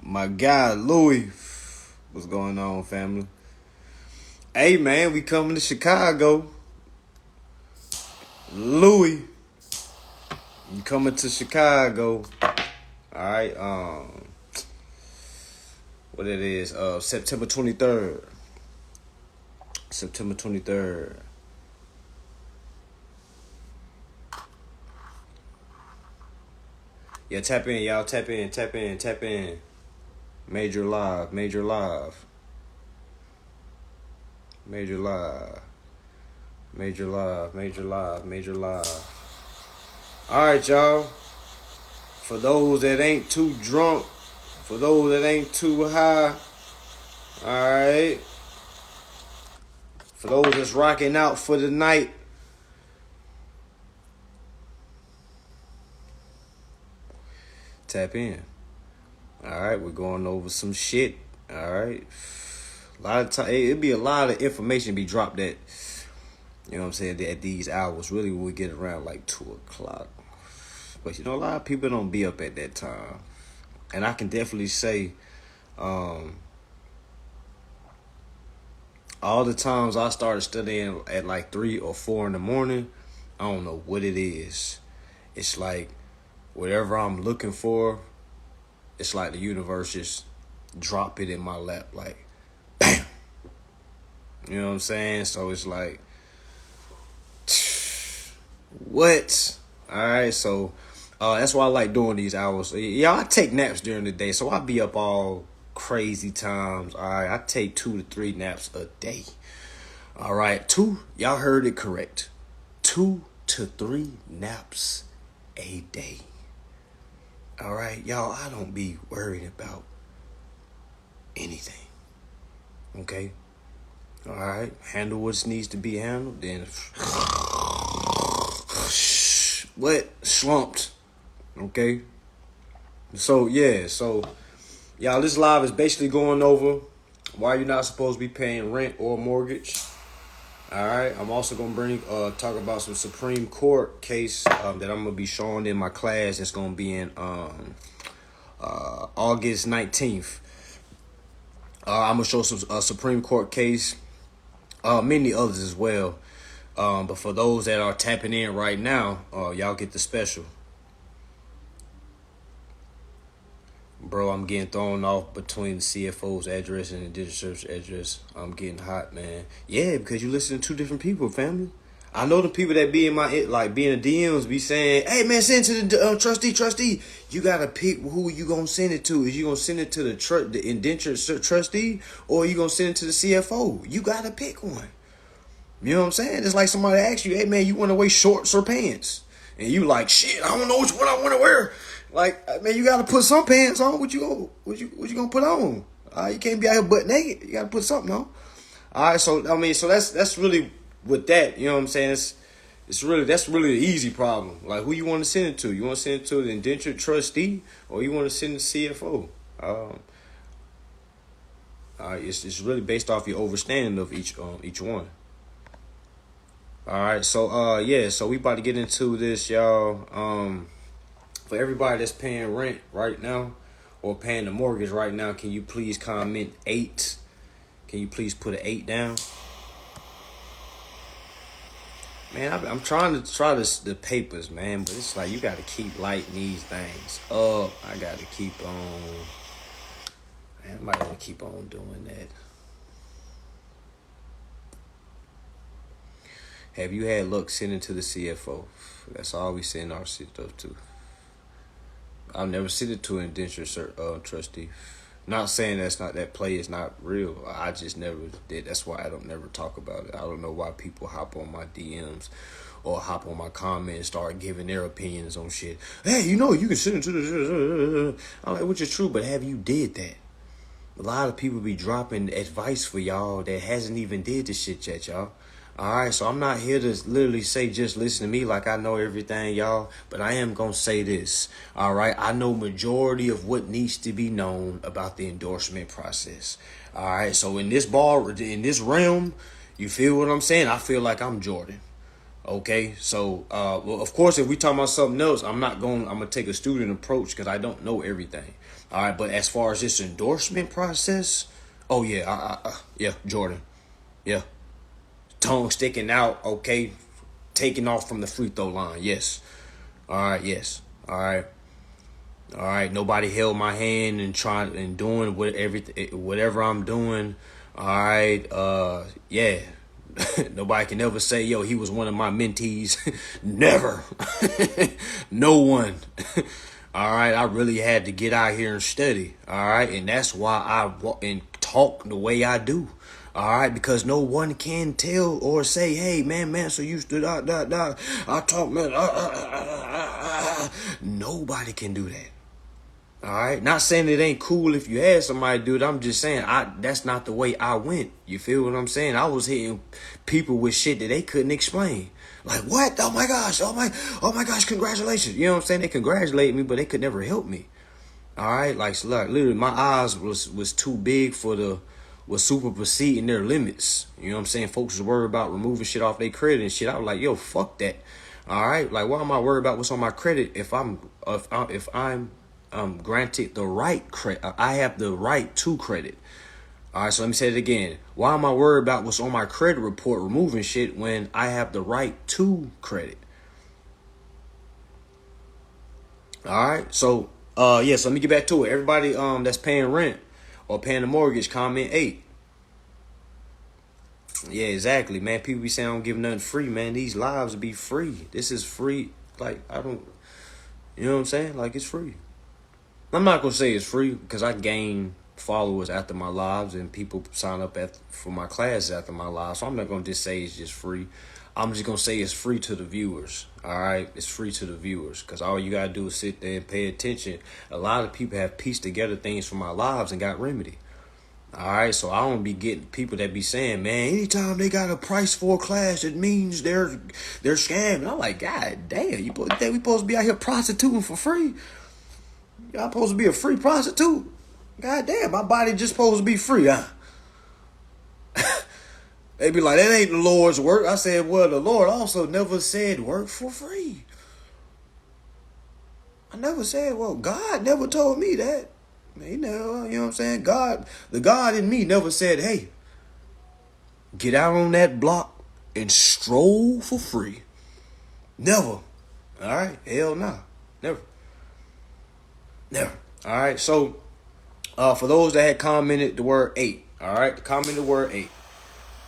my guy Louis. What's going on, family? Hey man, we coming to Chicago. Louis, you coming to Chicago? All right. What it is? September 23rd. September 23rd. Yeah, tap in, y'all. Tap in. Major live. All right, y'all. For those that ain't too drunk, for those that ain't too high, all right. For those that's rocking out for the night, tap in. All right, we're going over some shit. All right. A lot of time, it'd be a lot of information be dropped at, you know what I'm saying, at these hours. Really, when we get around like 2 o'clock. But, a lot of people don't be up at that time. And I can definitely say, all the times I started studying at like 3 or 4 in the morning, I don't know what it is. It's like whatever I'm looking for, it's like the universe just drop it in my lap, like, bam. You know what I'm saying? So it's like, what? All right, so that's why I like doing these hours. Yeah, I take naps during the day, so I be up all crazy times. All right, I take 2 to 3 naps a day. All right, 2, y'all heard it correct. 2 to 3 naps a day. All right, y'all, I don't be worried about anything. Okay? All right, handle what needs to be handled, then what? Slumped. Okay? So, yeah, y'all, this live is basically going over why you're not supposed to be paying rent or mortgage. All right, I'm also gonna talk about some Supreme Court case that I'm gonna be showing in my class. It's gonna be in August 19th. I'm gonna show some Supreme Court case, many others as well. But for those that are tapping in right now, y'all get the special. Bro, I'm getting thrown off between the CFO's address and the digital search address. I'm getting hot, man. Yeah, because you listen to 2 different people, family. I know the people that be in my, like, be in the DMs be saying, hey, man, send it to the trustee. You got to pick who you going to send it to. Is you going to send it to the indentured trustee, or you going to send it to the CFO? You got to pick one. You know what I'm saying? It's like somebody asks you, hey, man, you want to wear shorts or pants? And you like, shit, I don't know which one I want to wear. Like, man, you gotta put some pants on. What you gonna put on? You can't be out here butt naked. You gotta put something on. All right, so that's really with that. You know what I'm saying? That's really the easy problem. Like, who you want to send it to? You want to send it to the indentured trustee, or you want to send it to CFO? It's really based off your understanding of each one. All right, so we about to get into this, y'all. For everybody that's paying rent right now or paying the mortgage right now, can you please comment 8? Can you please put an 8 down? Man, I'm trying to try the papers, man, but it's like you got to keep lighting these things up. I got to keep on. Man, I might want to keep on doing that. Have you had luck sending to the CFO? That's all we send our stuff to. I've never sent it to an indentured trustee. Not saying that play is not real. I just never did. That's why I don't never talk about it. I don't know why people hop on my DMs or hop on my comments and start giving their opinions on shit. Hey, you can send it to the... I'm like, which is true, but have you did that? A lot of people be dropping advice for y'all that hasn't even did the shit yet, y'all. All right, so I'm not here to literally say just listen to me like I know everything, y'all. But I am going to say this, all right? I know majority of what needs to be known about the endorsement process. All right, so in this realm, you feel what I'm saying? I feel like I'm Jordan. Okay, so well, of course, if we talk about something else, I'm gonna take a student approach because I don't know everything. All right, but as far as this endorsement process, oh yeah, yeah, Jordan, yeah, tongue sticking out, okay, taking off from the free throw line, yes. All right, yes, all right, all right. Nobody held my hand and trying and doing whatever I'm doing. All right, yeah. Nobody can ever say, yo, he was one of my mentees. Never. No one. All right. I really had to get out here and study. All right. And that's why I walk and talk the way I do. All right. Because no one can tell or say, hey, man, so you stood out, I talk, man. Nobody can do that. All right, not saying it ain't cool if you had somebody do it. I'm just saying that's not the way I went. You feel what I'm saying? I was hitting people with shit that they couldn't explain. Like what? Oh my gosh! Oh my gosh! Congratulations! You know what I'm saying? They congratulate me, but they could never help me. All right, like literally, my eyes was too big was super proceeding their limits. You know what I'm saying? Folks was worried about removing shit off their credit and shit. I was like, yo, fuck that. All right, like why am I worried about what's on my credit if I'm granted the right credit? I have the right to credit. All right, so let me say it again. Why am I worried about what's on my credit report removing shit when I have the right to credit? All right, so yes, let me get back to it. Everybody that's paying rent or paying the mortgage, comment 8. Yeah, exactly, man. People be saying I don't give nothing free, man. These lives be free. This is free. Like I don't, you know what I'm saying? Like it's free. I'm not gonna say it's free because I gain followers after my lives and people sign up for my classes after my live. So I'm not gonna just say it's just free. I'm just gonna say it's free to the viewers. All right, it's free to the viewers because all you gotta do is sit there and pay attention. A lot of people have pieced together things from my lives and got remedy. All right, so I don't be getting people that be saying, man, anytime they got a price for a class, it means they're scamming. I'm like, God damn, you think we supposed to be out here prostituting for free? Y'all supposed to be a free prostitute? God damn, my body just supposed to be free, huh? They be like, that ain't the Lord's work. I said, well, the Lord also never said work for free. I never said, well, God never told me that. You know what I'm saying? The God in me never said, hey, get out on that block and stroll for free. Never. All right? Hell no. Never. Never. All right? So, for those that had commented the word 8, all right? Comment the word 8.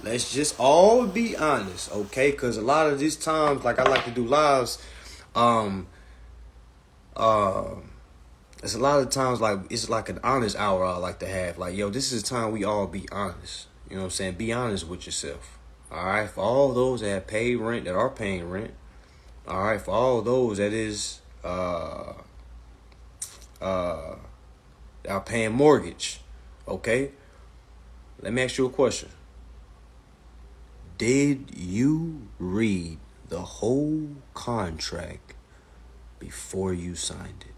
Let's just all be honest, okay? Because a lot of these times, like I like to do lives, it's a lot of times like it's like an honest hour I like to have. Like, yo, this is the time we all be honest. You know what I'm saying? Be honest with yourself. All right? For all those that have paid rent, that are paying rent. All right? For all those that is are paying mortgage. Okay? Let me ask you a question. Did you read the whole contract before you signed it?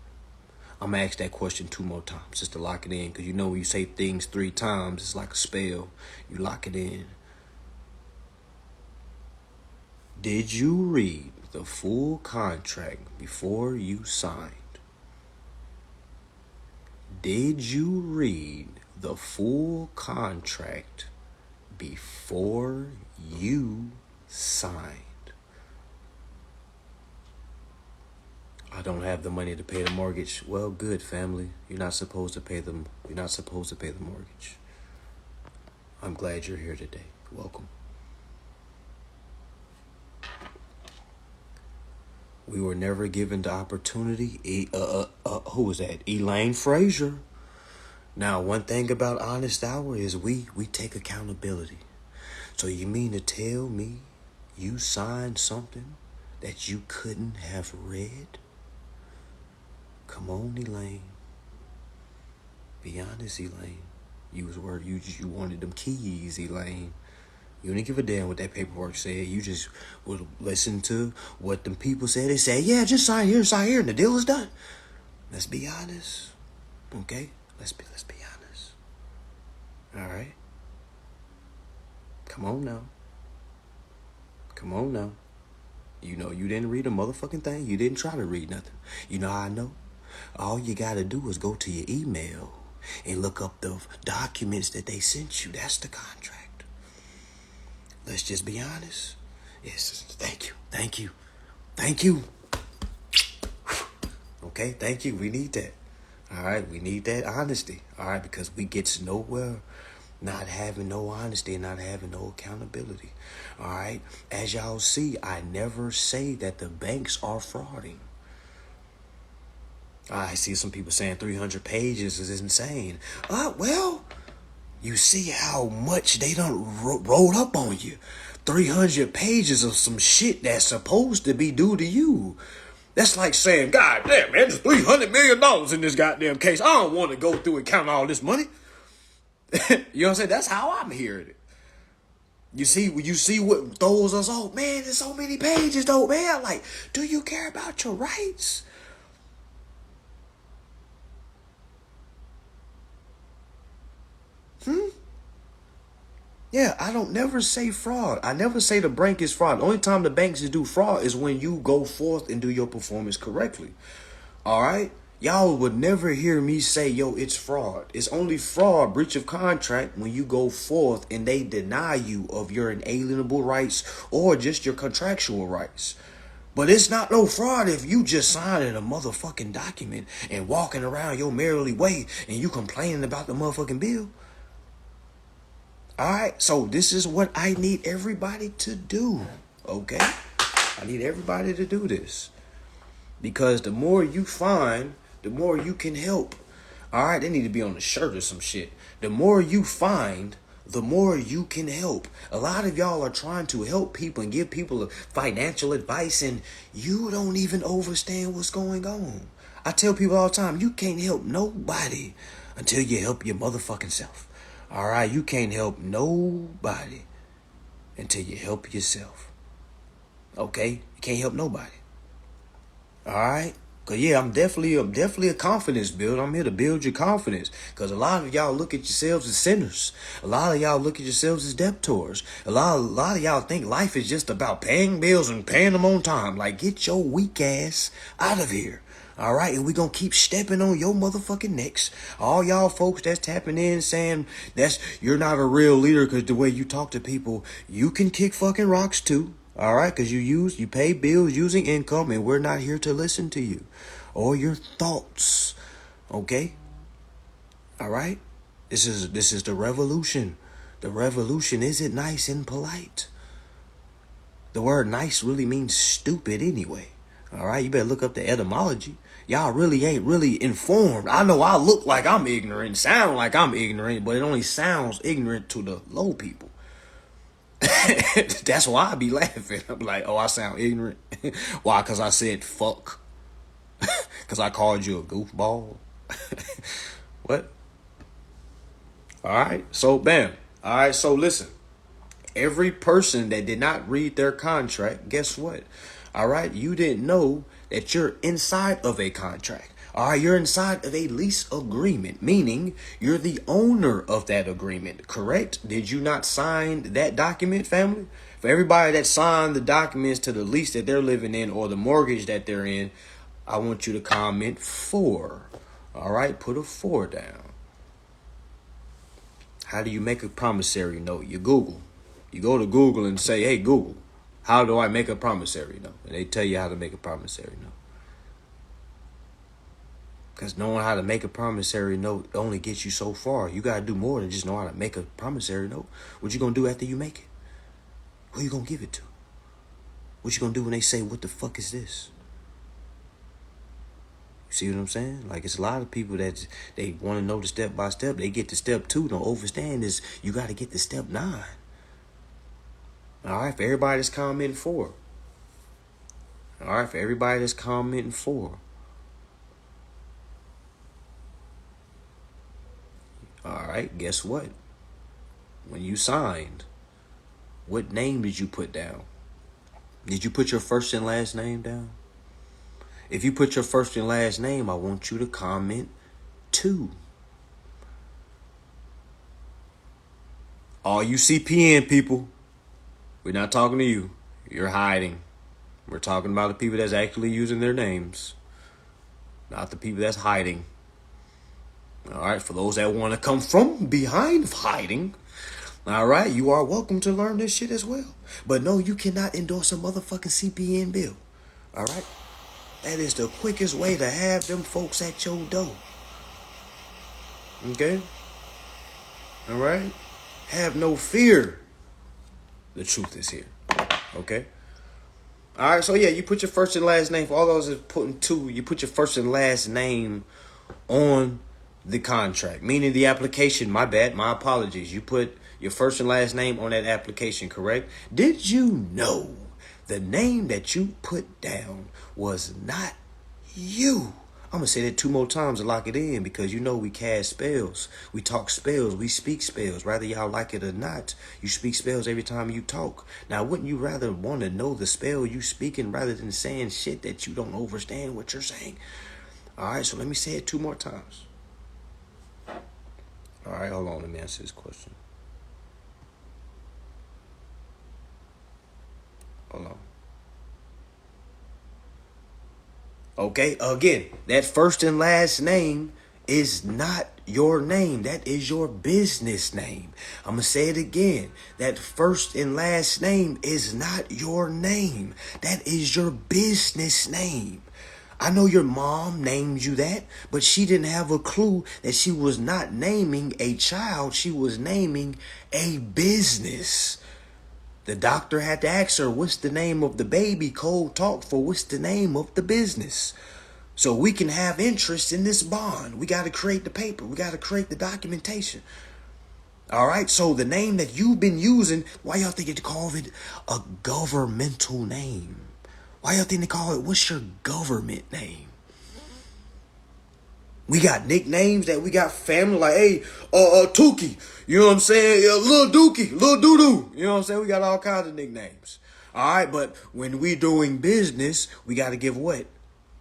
I'm going to ask that question 2 more times just to lock it in. Because you know when you say things 3 times, it's like a spell. You lock it in. Did you read the full contract before you signed? Did you read the full contract before you signed? I don't have the money to pay the mortgage. Well, good, family. You're not supposed to pay them. You're not supposed to pay the mortgage. I'm glad you're here today. Welcome. We were never given the opportunity. Who was that? Elaine Frazier. Now, one thing about Honest Hour is we take accountability. So you mean to tell me you signed something that you couldn't have read? Come on, Elaine. Be honest, Elaine. You was worried. You wanted them keys, Elaine. You didn't give a damn what that paperwork said. You just would listen to what them people said. They said, yeah, just sign here, and the deal is done. Let's be honest. Okay? Let's be honest. All right? Come on now. You know, you didn't read a motherfucking thing. You didn't try to read nothing. You know how I know? All you gotta do is go to your email and look up the documents that they sent you. That's the contract. Let's just be honest. Yes, thank you. Thank you. Thank you. Okay, thank you. We need that. All right, we need that honesty. All right, because we get nowhere not having no honesty and not having no accountability. All right, as y'all see, I never say that the banks are frauding. I see some people saying 300 pages is insane. Well, you see how much they done rolled up on you. 300 pages of some shit that's supposed to be due to you. That's like saying, God damn, man, there's $300 million in this goddamn case. I don't want to go through and count all this money. You know what I'm saying? That's how I'm hearing it. You see what throws us off? Man, there's so many pages though, man. Like, do you care about your rights? Yeah, I don't never say fraud. I never say the bank is fraud. The only time the banks do fraud is when you go forth and do your performance correctly. All right? Y'all would never hear me say, yo, it's fraud. It's only fraud, breach of contract, when you go forth and they deny you of your inalienable rights or just your contractual rights. But it's not no fraud if you just signing a motherfucking document and walking around your merrily way and you complaining about the motherfucking bill. All right, so this is what I need everybody to do, okay? I need everybody to do this. Because the more you find, the more you can help. All right, they need to be on the shirt or some shit. The more you find, the more you can help. A lot of y'all are trying to help people and give people financial advice, and you don't even understand what's going on. I tell people all the time, you can't help nobody until you help your motherfucking self. All right, you can't help nobody until you help yourself. Okay, you can't help nobody. All right, cause yeah, I'm definitely a confidence builder. I'm here to build your confidence. Cause a lot of y'all look at yourselves as sinners. A lot of y'all look at yourselves as debtors. A lot of y'all think life is just about paying bills and paying them on time. Like, get your weak ass out of here. All right, and we gonna keep stepping on your motherfucking necks. All y'all folks that's tapping in saying you're not a real leader because the way you talk to people, you can kick fucking rocks too. All right, because you pay bills using income, and we're not here to listen to you or your thoughts. Okay, all right. This is the revolution. The revolution isn't nice and polite. The word nice really means stupid anyway. All right, you better look up the etymology. Y'all really ain't really informed. I know I look like I'm ignorant, sound like I'm ignorant, but it only sounds ignorant to the low people. That's why I be laughing. I'm like, oh, I sound ignorant. Why? Because I said fuck. Because I called you a goofball. What? All right, so bam. All right, so listen. Every person that did not read their contract, guess what? All right, you didn't know that you're inside of a contract. All right, you're inside of a lease agreement, meaning you're the owner of that agreement, correct? Did you not sign that document, family? For everybody that signed the documents to the lease that they're living in or the mortgage that they're in, I want you to comment 4. All right, put a 4 down. How do you make a promissory note? You Google. You go to Google and say, hey, Google, how do I make a promissory note? And they tell you how to make a promissory note. Because knowing how to make a promissory note only gets you so far. You got to do more than just know how to make a promissory note. What you going to do after you make it? Who you going to give it to? What you going to do when they say, what the fuck is this? You see what I'm saying? Like, it's a lot of people that they want to know the step by step. They get to step 2. Don't overstand this. You got to get to step 9. All right, for everybody that's commenting 4. All right, for everybody that's commenting 4. All right, guess what? When you signed, what name did you put down? Did you put your first and last name down? If you put your first and last name, I want you to comment 2. All you CPN people, we're not talking to you. You're hiding. We're talking about the people that's actually using their names, not the people that's hiding. All right, for those that want to come from behind hiding, all right, you are welcome to learn this shit as well. But no, you cannot endorse a motherfucking CPN bill. All right, that is the quickest way to have them folks at your door. Okay, all right, have no fear. The truth is here. Okay. All right, so yeah, you put your first and last name. For all those that putting two, you put your first and last name on the contract, meaning the application. My bad, my apologies. You put your first and last name on that application, correct? Did you know the name that you put down was not you? I'm going to say that 2 more times to lock it in, because you know we cast spells. We talk spells. We speak spells. Whether y'all like it or not, you speak spells every time you talk. Now, wouldn't you rather want to know the spell you speaking rather than saying shit that you don't understand what you're saying? All right, so let me say it 2 more times. All right, hold on. Let me answer this question. Hold on. Okay, again, that first and last name is not your name. That is your business name. I'm going to say it again. That first and last name is not your name. That is your business name. I know your mom named you that, but she didn't have a clue that she was not naming a child. She was naming a business. The doctor had to ask her, what's the name of the baby? Cold talk for what's the name of the business? So we can have interest in this bond. We got to create the paper. We got to create the documentation. All right. So the name that you've been using, why y'all think they call it a governmental name? Why y'all think they call it, what's your government name? We got nicknames that we got family, like, hey, Tukey, you know what I'm saying? Lil Dookie, Lil Doo-Doo, you know what I'm saying? We got all kinds of nicknames. All right, but when we doing business, we got to give what?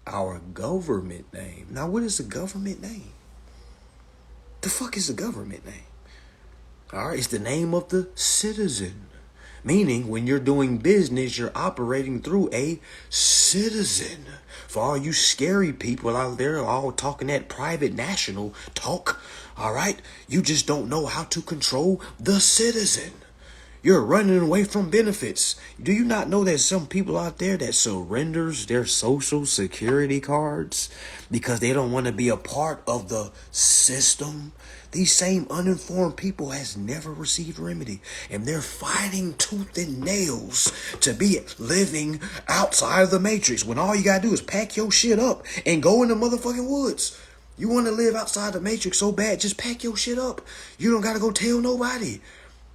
Our government name. Now, what is a government name? The fuck is a government name? All right, it's the name of the citizen. Meaning, when you're doing business, you're operating through a citizen. For all you scary people out there all talking that private national talk, all right, you just don't know how to control the citizen. You're running away from benefits. Do you not know there's some people out there that surrenders their social security cards because they don't want to be a part of the system? These same uninformed people has never received remedy, and they're fighting tooth and nails to be living outside of the matrix, when all you gotta do is pack your shit up and go in the motherfucking woods. You want to live outside the matrix so bad, just pack your shit up. You don't gotta go tell nobody.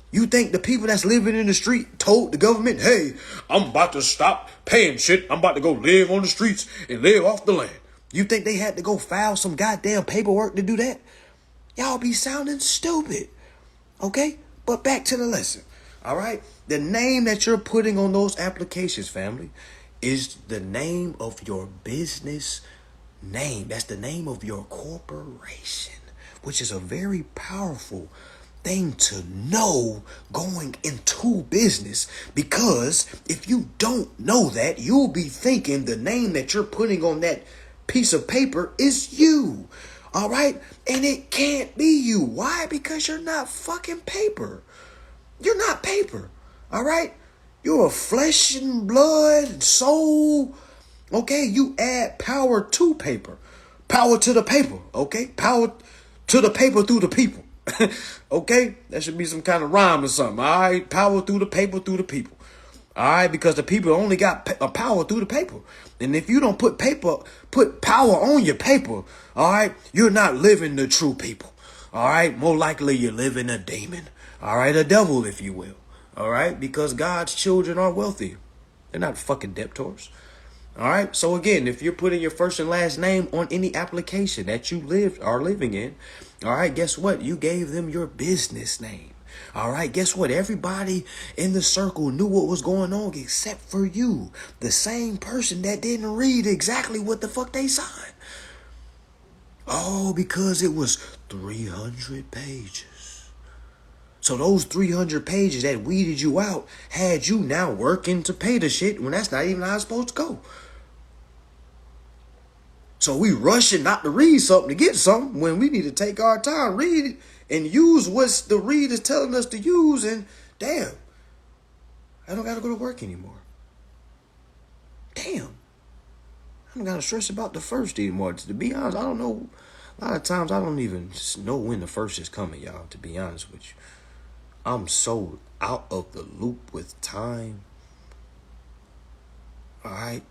You think the people that's living in the street told the government, hey, I'm about to stop paying shit. I'm about to go live on the streets and live off the land. You think they had to go file some goddamn paperwork to do that? Y'all be sounding stupid. Okay? But back to the lesson. All right? The name that you're putting on those applications, family, is the name of your business name. That's the name of your corporation, which is a very powerful thing to know going into business, because if you don't know that, you'll be thinking the name that you're putting on that piece of paper is you. All right? And it can't be you. Why? Because you're not fucking paper. You're not paper. All right? You're a flesh and blood and soul. Okay? You add power to paper. Power to the paper. Okay? Power to the paper through the people. Okay? That should be some kind of rhyme or something. All right? Power through the paper through the people. All right? Because the people only got a power through the paper. And if you don't put power on your paper, all right, you're not living the true people. All right? More likely you're living a demon. All right? A devil, if you will. All right? Because God's children are wealthy. They're not fucking debtors. All right. So again, if you're putting your first and last name on any application that you are living in, all right, guess what? You gave them your business name. All right. Guess what? Everybody in the circle knew what was going on except for you, the same person that didn't read exactly what the fuck they signed. Oh, because it was 300 pages. So those 300 pages that weeded you out had you now working to pay the shit when that's not even how it's supposed to go. So we rushing not to read something to get something when we need to take our time, read it, and use what the read is telling us to use, and damn, I don't got to go to work anymore. Damn. I don't got to stress about the first anymore. To be honest, I don't know. A lot of times I don't even know when the first is coming, y'all, to be honest with you. I'm so out of the loop with time. All right?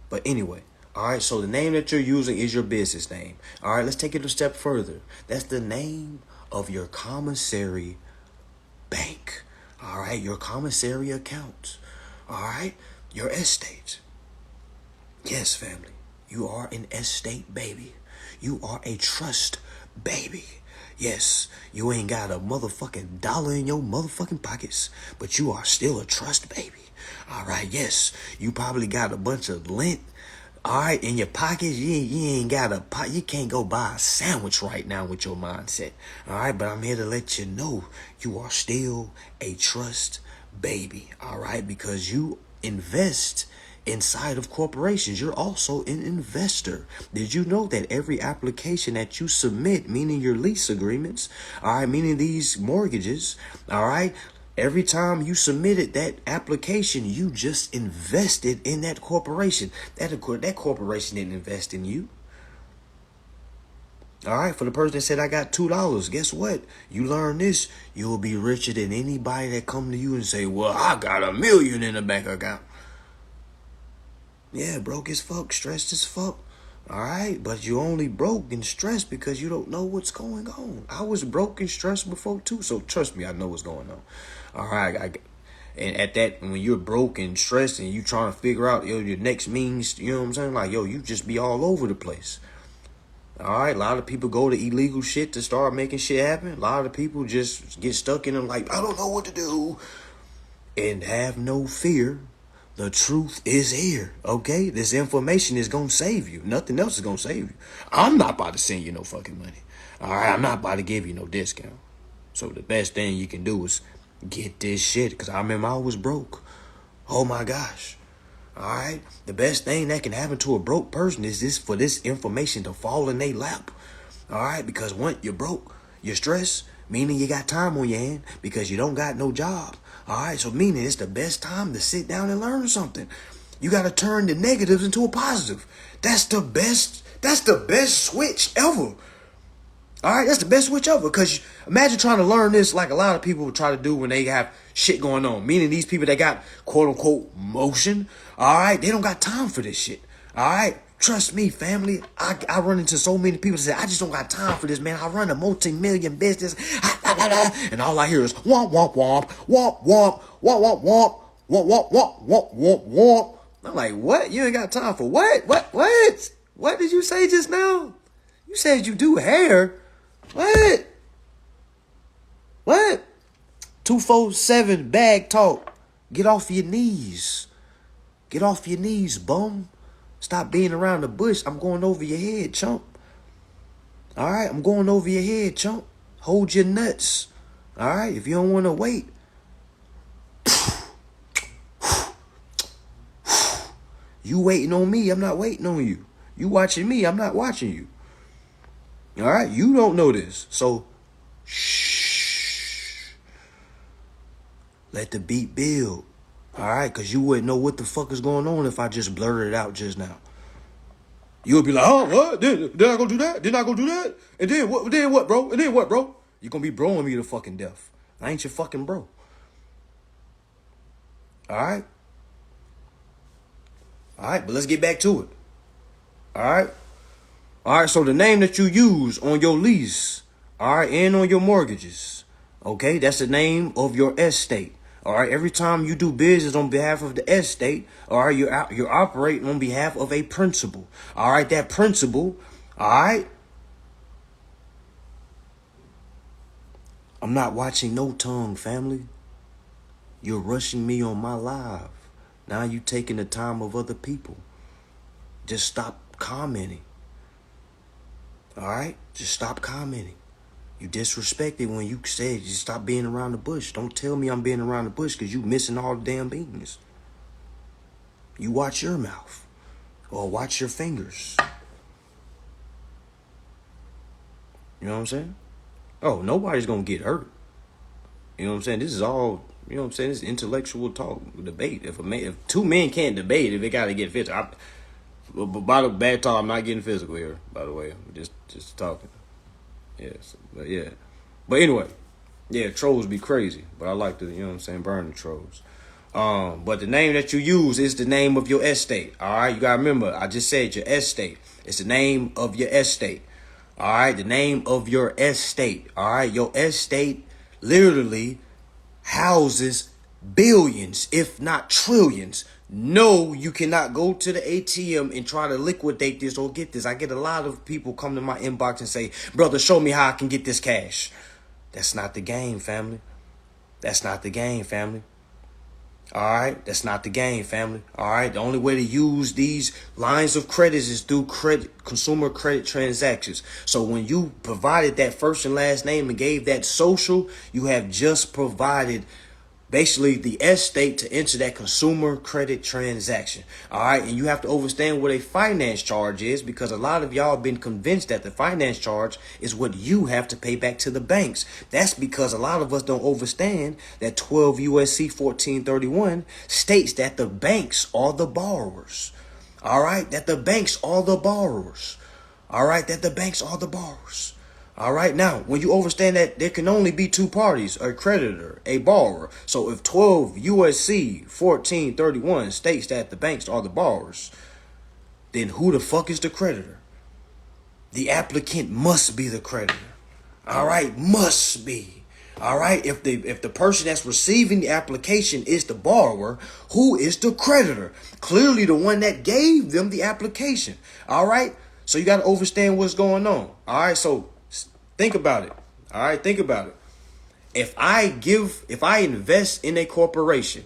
But anyway, all right, so the name that you're using is your business name. All right, let's take it a step further. That's the name of your commissary bank. All right, your commissary account. All right, your estate. Yes, family, you are an estate baby. You are a trust baby. Yes, you ain't got a motherfucking dollar in your motherfucking pockets, but you are still a trust baby. All right, yes, you probably got a bunch of lint, all right, in your pockets. You ain't got you can't go buy a sandwich right now with your mindset. All right, but I'm here to let you know you are still a trust baby. All right, because you invest inside of corporations. You're also an investor. Did you know that every application that you submit, meaning your lease agreements, all right, meaning these mortgages, all right, every time you submitted that application, you just invested in that corporation. That corporation didn't invest in you. All right, for the person that said, I got $2, guess what? You learn this, you'll be richer than anybody that come to you and say, well, I got $1 million in the bank account. Yeah, broke as fuck, stressed as fuck. All right, but you only broke and stressed because you don't know what's going on. I was broke and stressed before too, so trust me, I know what's going on. All right, and at that, when you're broke and stressed and you trying to figure out your next means, you know what I'm saying? Like, you just be all over the place. All right, a lot of people go to illegal shit to start making shit happen. A lot of people just get stuck in them like, I don't know what to do. And have no fear. The truth is here, okay? This information is going to save you. Nothing else is going to save you. I'm not about to send you no fucking money. All right, I'm not about to give you no discount. So the best thing you can do is get this shit, because I remember I was broke. Oh my gosh. All right? The best thing that can happen to a broke person is for this information to fall in their lap. All right? Because once you're broke, you're stressed, meaning you got time on your hand because you don't got no job. All right, so meaning it's the best time to sit down and learn something. You got to turn the negatives into a positive. That's the best switch ever. All right, that's the best switch ever. Because imagine trying to learn this like a lot of people try to do when they have shit going on. Meaning these people that got quote unquote motion. All right, they don't got time for this shit. All right. Trust me, family. I run into so many people that say, I just don't got time for this, man. I run a multi-million business. And all I hear is womp, womp, womp, womp, womp, womp, womp, womp, womp, womp, womp, womp, womp. I'm like, what? You ain't got time for what? What did you say just now? You said you do hair. What? 247 bag talk. Get off your knees. Get off your knees, bum. Stop being around the bush. I'm going over your head, chump. All right, I'm going over your head, chump. Hold your nuts. All right, if you don't want to wait. You waiting on me, I'm not waiting on you. You watching me, I'm not watching you. All right, you don't know this. So, shh. Let the beat build. All right, because you wouldn't know what the fuck is going on if I just blurted it out just now. You'll be like, oh, what? Did I go do that? Did I go do that? And then what? Then what, bro? And then what, bro? You're going to be broing me to fucking death. I ain't your fucking bro. All right? All right, but let's get back to it. All right? All right, so the name that you use on your lease, all right, and on your mortgages, okay, that's the name of your estate. All right, every time you do business on behalf of the estate, all right, you're operating on behalf of a principal. All right, that principal, all right. I'm not watching no tongue, family. You're rushing me on my live. Now you taking the time of other people. Just stop commenting. All right, just stop commenting. You disrespected when you said you stop being around the bush. Don't tell me I'm being around the bush because you missing all the damn beans. You watch your mouth or watch your fingers. You know what I'm saying? Oh, nobody's going to get hurt. You know what I'm saying? This is all, you know what I'm saying? This is intellectual talk, debate. If two men can't debate, if it got to get physical. But by the bad talk, I'm not getting physical here, by the way. I'm just talking. Yes, but yeah. But anyway, yeah, trolls be crazy. But I like to, you know what I'm saying, burn the trolls. But the name that you use is the name of your estate. All right, you gotta remember. I just said your estate. It's the name of your estate. All right, the name of your estate. All right, your estate literally houses billions, if not trillions. No, you cannot go to the ATM and try to liquidate this or get this. I get a lot of people come to my inbox and say, brother, show me how I can get this cash. That's not the game, family. That's not the game, family. All right, that's not the game, family. All right, the only way to use these lines of credit is through consumer credit transactions. So when you provided that first and last name and gave that social, you have just provided basically the estate to enter that consumer credit transaction. All right. And you have to understand what a finance charge is, because a lot of y'all have been convinced that the finance charge is what you have to pay back to the banks. That's because a lot of us don't understand that 12 USC 1431 states that the banks are the borrowers. All right. That the banks are the borrowers. All right. That the banks are the borrowers. All right. Now, when you understand that there can only be two parties, a creditor, a borrower. So if 12 USC 1431 states that the banks are the borrowers, then who the fuck is the creditor? The applicant must be the creditor. All right. Must be. All right. If the person that's receiving the application is the borrower, who is the creditor? Clearly the one that gave them the application. All right. So you got to understand what's going on. All right. So think about it. All right, think about it. If I invest in a corporation,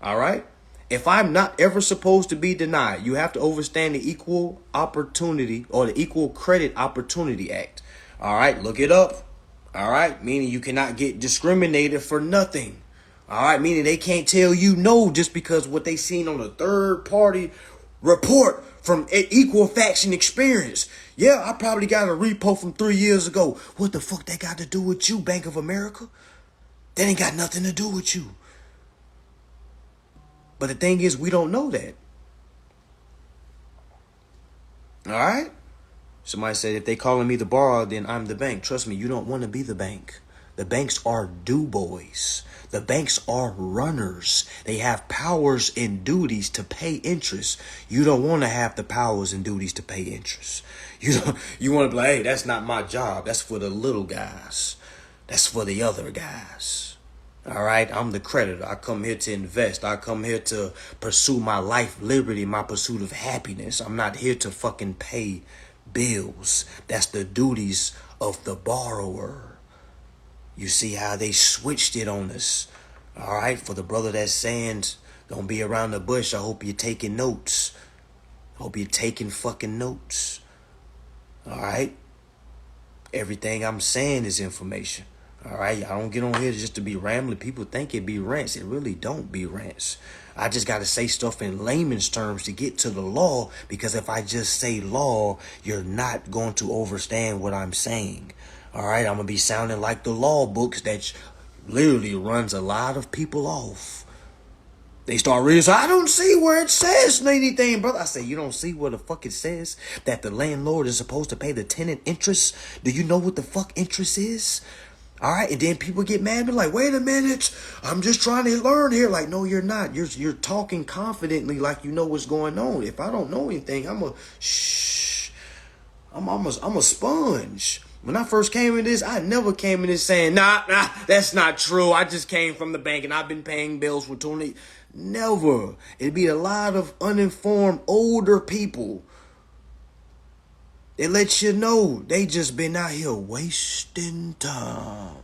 all right, if I'm not ever supposed to be denied, you have to understand the Equal Opportunity or the Equal Credit Opportunity Act. All right, look it up. All right, meaning you cannot get discriminated for nothing. All right, meaning they can't tell you no just because what they seen on a third party report from equal faction experience. Yeah, I probably got a repo from 3 years ago. What the fuck that got to do with you, Bank of America? That ain't got nothing to do with you. But the thing is, we don't know that. All right? Somebody said, if they calling me the borrower, then I'm the bank. Trust me, you don't want to be the bank. The banks are do boys. The banks are runners. They have powers and duties to pay interest. You don't want to have the powers and duties to pay interest. You want to be like, hey, that's not my job. That's for the little guys. That's for the other guys. All right, I'm the creditor. I come here to invest. I come here to pursue my life, liberty, my pursuit of happiness. I'm not here to fucking pay bills. That's the duties of the borrower. You see how they switched it on us. All right, for the brother that's saying, don't be around the bush, I hope you're taking notes. I hope you're taking fucking notes. All right? Everything I'm saying is information. All right? I don't get on here just to be rambling. People think it be rants. It really don't be rants. I just got to say stuff in layman's terms to get to the law, because if I just say law, you're not going to understand what I'm saying. All right, I'm going to be sounding like the law books that literally runs a lot of people off. They start reading, so I don't see where it says anything, brother. I say, you don't see where the fuck it says that the landlord is supposed to pay the tenant interest? Do you know what the fuck interest is? All right, and then people get mad and be like, wait a minute, I'm just trying to learn here. Like, no, you're not. You're talking confidently like you know what's going on. If I don't know anything, I'm a sponge. When I first came in this, I never came in this saying, nah, that's not true. I just came from the bank and I've been paying bills for 20. Never. It'd be a lot of uninformed older people. It lets you know they just been out here wasting time.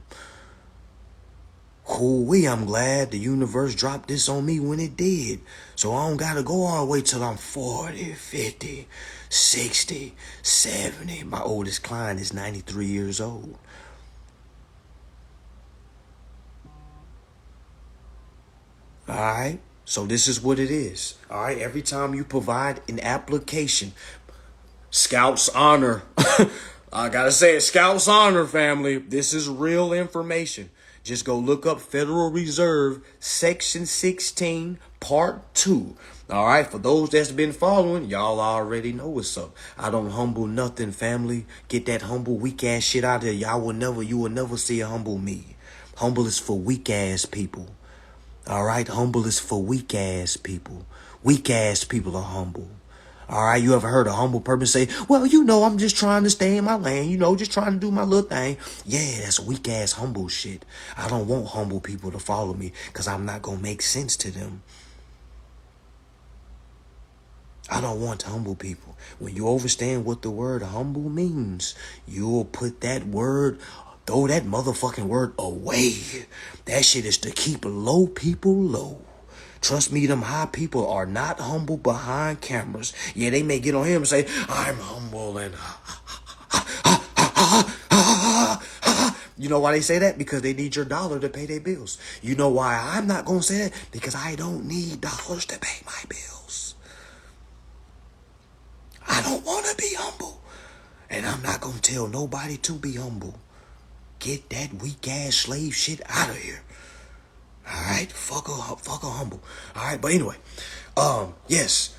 Hoo-wee, I'm glad the universe dropped this on me when it did. So I don't got to go all the way till I'm 40, 50, 60, 70. My oldest client is 93 years old. All right. So this is what it is. All right. Every time you provide an application, Scouts honor. I gotta say it, Scouts honor, family. This is real information. Just go look up Federal Reserve Section 16, Part 2. All right, for those that's been following, y'all already know what's up. I don't humble nothing, family. Get that humble, weak ass shit out of there. You will never see a humble me. Humble is for weak ass people. All right, humble is for weak ass people. Weak ass people are humble. All right, you ever heard a humble person say, well, I'm just trying to stay in my lane, just trying to do my little thing. Yeah, that's weak ass humble shit. I don't want humble people to follow me because I'm not going to make sense to them. I don't want humble people. When you understand what the word humble means, you'll put that word, throw that motherfucking word away. That shit is to keep low people low. Trust me, them high people are not humble behind cameras. Yeah, they may get on him and say, I'm humble and you know why they say that? Because they need your dollar to pay their bills. You know why I'm not going to say that? Because I don't need dollars to pay my bills. I don't want to be humble. And I'm not going to tell nobody to be humble. Get that weak ass slave shit out of here. All right, fuck a humble. All right, but anyway, yes,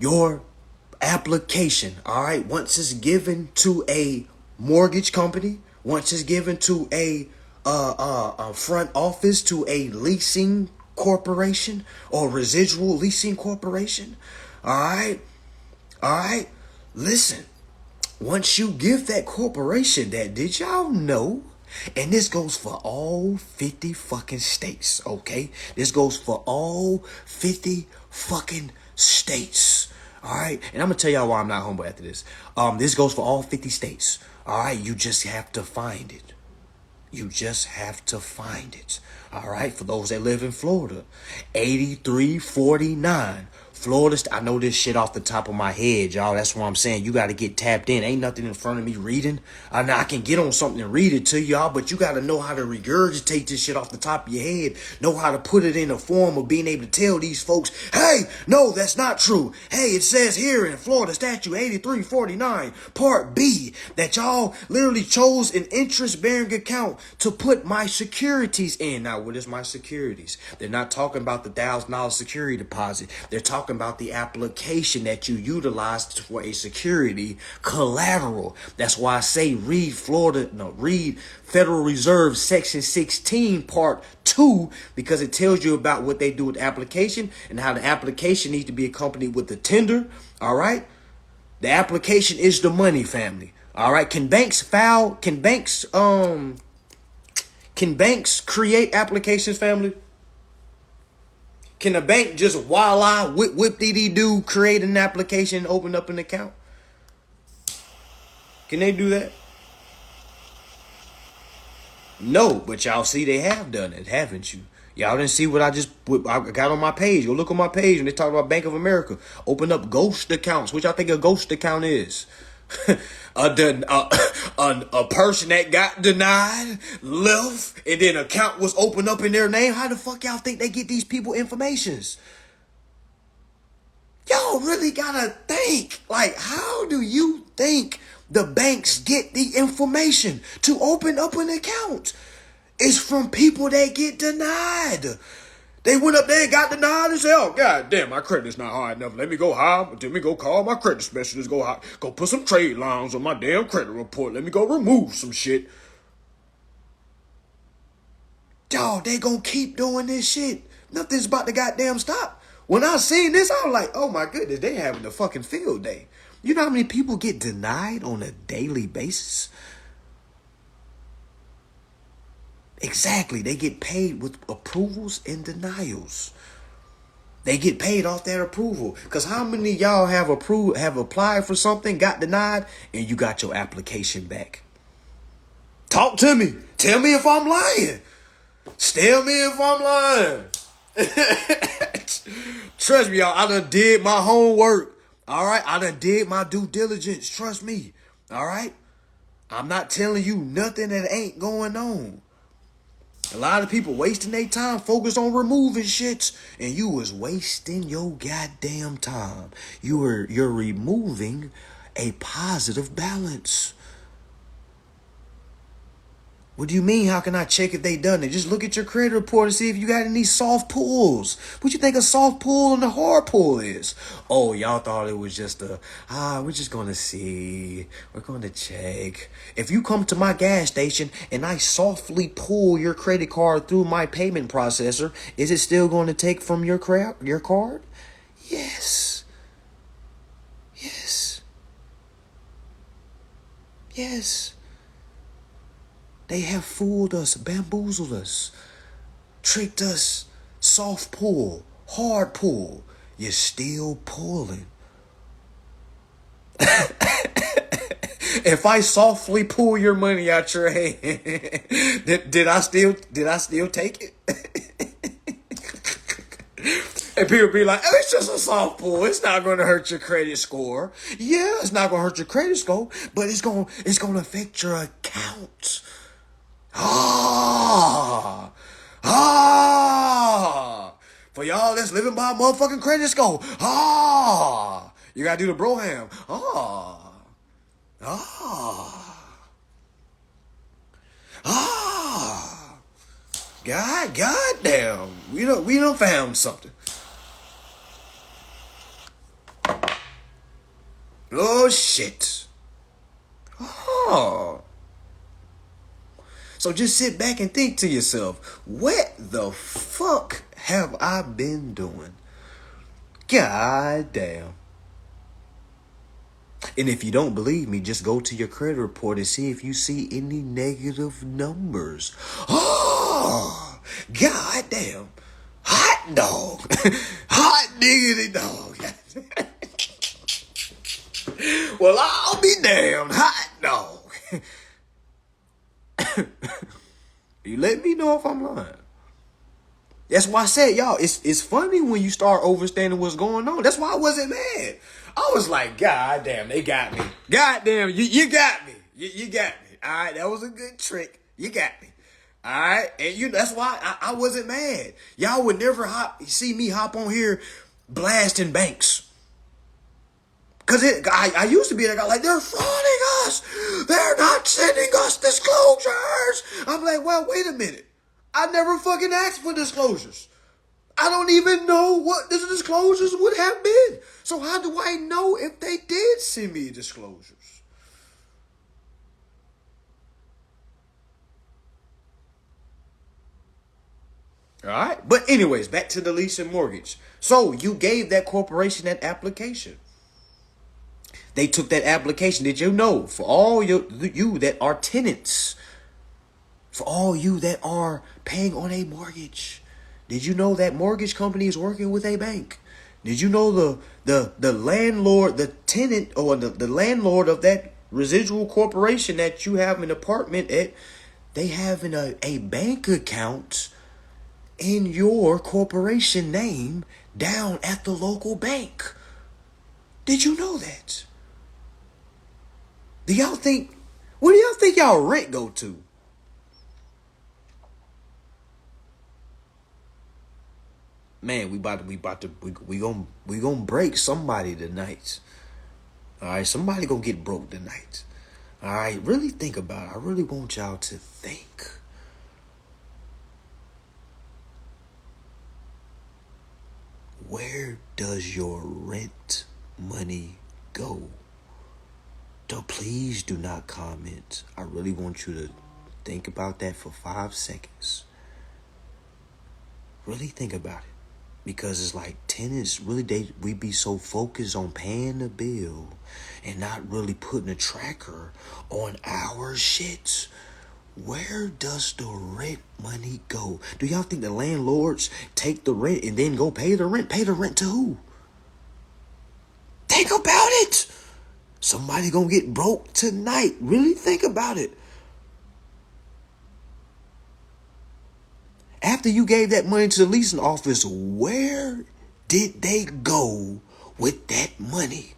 your application. All right, once it's given to a mortgage company, once it's given to a front office, to a leasing corporation or residual leasing corporation. All right. Listen, once you give that corporation that, did y'all know? And this goes for all 50 fucking states, okay? This goes for all 50 fucking states, all right? And I'm going to tell y'all why I'm not humble after this. This goes for all 50 states, all right? You just have to find it. You just have to find it, all right? For those that live in Florida, 8349. Florida, I know this shit off the top of my head, y'all. That's what I'm saying. You got to get tapped in. Ain't nothing in front of me reading. I can get on something and read it to y'all, but you got to know how to regurgitate this shit off the top of your head. Know how to put it in a form of being able to tell these folks, hey, no, that's not true. Hey, it says here in Florida Statute 8349, Part B, that y'all literally chose an interest-bearing account to put my securities in. Now, what is my securities? They're not talking about the $1,000 security deposit. They're talking about the application that you utilized for a security collateral. That's why I say read Federal Reserve Section 16 Part 2, because it tells you about what they do with the application and how the application needs to be accompanied with the tender. All right. The application is the money, family. All right. Can banks create applications, family? Can a bank just voila, whip-dee-dee-doo, create an application and open up an account? Can they do that? No, but y'all see they have done it, haven't you? Y'all didn't see what I got on my page. Go look on my page when they talk about Bank of America. Open up ghost accounts, which I think a ghost account is. A person that got denied left and then an account was opened up in their name. How the fuck y'all think they get these people informations? Y'all really gotta think, like, how do you think the banks get the information to open up an account? It's from people that get denied. They went up there and got denied and said, oh, God damn, my credit's not high enough. Let me go call my credit specialist. Go put some trade lines on my damn credit report. Let me go remove some shit. Dog, they gonna keep doing this shit. Nothing's about to goddamn stop. When I seen this, I was like, oh my goodness, they having a fucking field day. You know how many people get denied on a daily basis? Exactly. They get paid with approvals and denials. They get paid off that approval. Because how many of y'all have applied for something, got denied, and you got your application back? Talk to me. Tell me if I'm lying. Tell me if I'm lying. Trust me, y'all. I done did my homework. All right? I done did my due diligence. Trust me. All right? I'm not telling you nothing that ain't going on. A lot of people wasting their time focused on removing shits, and you was wasting your goddamn time. You're removing a positive balance. What do you mean? How can I check if they done it? Just look at your credit report and see if you got any soft pulls. What you think a soft pull and a hard pull is? Oh, y'all thought it was just we're just gonna see. We're gonna check. If you come to my gas station and I softly pull your credit card through my payment processor, is it still gonna take from your card? Yes. Yes. Yes. They have fooled us, bamboozled us, tricked us. Soft pull, hard pull. You're still pulling. If I softly pull your money out your hand, did I still take it? And people be like, oh, it's just a soft pull. It's not going to hurt your credit score. Yeah, it's not going to hurt your credit score, but it's going to affect your account. For y'all that's living by a motherfucking credit score. You gotta do the broham. God damn. We done found something. Oh shit. So just sit back and think to yourself, what the fuck have I been doing? God damn. And if you don't believe me, just go to your credit report and see if you see any negative numbers. Oh, god damn. Hot dog. Hot diggity dog. Well, I'll be damned. Hot dog. You let me know if I'm lying. That's why I said, y'all, it's funny when you start understanding what's going on. That's why I wasn't mad. I was like, God damn, they got me. God damn, you got me. You got me. All right, that was a good trick. You got me. All right, and that's why I wasn't mad. Y'all would never see me hop on here blasting banks. Because I used to be that guy, like, they're frauding us. They're not sending us disclosures. I'm like, well, wait a minute. I never fucking asked for disclosures. I don't even know what the disclosures would have been. So how do I know if they did send me disclosures? All right. But anyways, back to the lease and mortgage. So you gave that corporation that application. They took that application. Did you know, for all you that are tenants, for all you that are paying on a mortgage, did you know that mortgage company is working with a bank? Did you know the landlord, the tenant, or the landlord of that residual corporation that you have an apartment at, they have a bank account in your corporation name down at the local bank? Did you know that? Where do y'all think y'all rent go to? Man, we gonna break somebody tonight. All right, somebody gonna get broke tonight. All right, really think about it. I really want y'all to think. Where does your rent money go? Please do not comment. I really want you to think about that for 5 seconds. Really think about it. Because it's like tenants, really, we be so focused on paying the bill and not really putting a tracker on our shit. Where does the rent money go? Do y'all think the landlords take the rent and then go pay the rent? Pay the rent to who? Think about it. Somebody gonna get broke tonight. Really think about it. After you gave that money to the leasing office, where did they go with that money?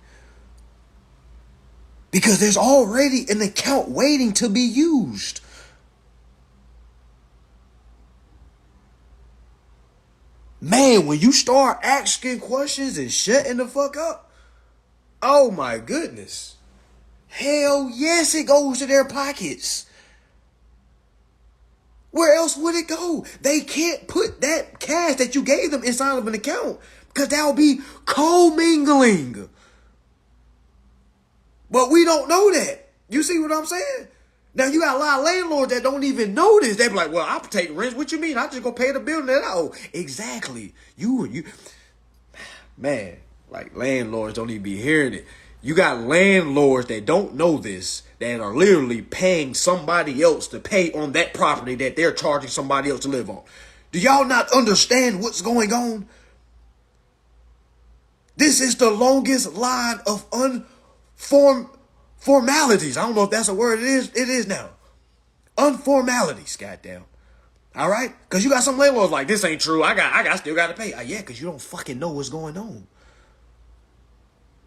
Because there's already an account waiting to be used. Man, when you start asking questions and shutting the fuck up, oh my goodness. Hell yes, it goes to their pockets. Where else would it go? They can't put that cash that you gave them inside of an account because that will be commingling. But we don't know that. You see what I'm saying? Now, you got a lot of landlords that don't even know this. They be like, well, I'll take rent. What you mean? I just go pay the bill that I owe. Exactly. Man, like landlords don't even be hearing it. You got landlords that don't know this, that are literally paying somebody else to pay on that property that they're charging somebody else to live on. Do y'all not understand what's going on? This is the longest line of formalities. I don't know if that's a word. It is now. Unformalities, goddamn. All right? Because you got some landlords like, this ain't true. I still got to pay. Yeah, because you don't fucking know what's going on.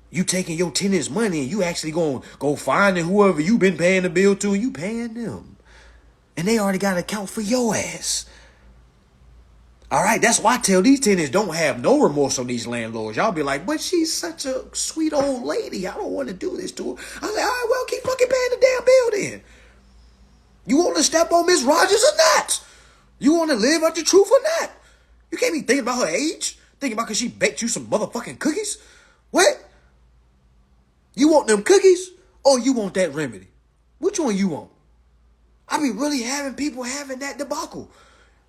You taking your tenants' money and you actually going to go finding whoever you been paying the bill to and you paying them. And they already got to account for your ass. All right, that's why I tell these tenants don't have no remorse on these landlords. Y'all be like, but she's such a sweet old lady. I don't want to do this to her. I say, all right, well, keep fucking paying the damn bill then. You want to step on Miss Rogers or not? You want to live out the truth or not? You can't be thinking about her age. Thinking about because she baked you some motherfucking cookies. What? You want them cookies or you want that remedy? Which one you want? I be really having people having that debacle.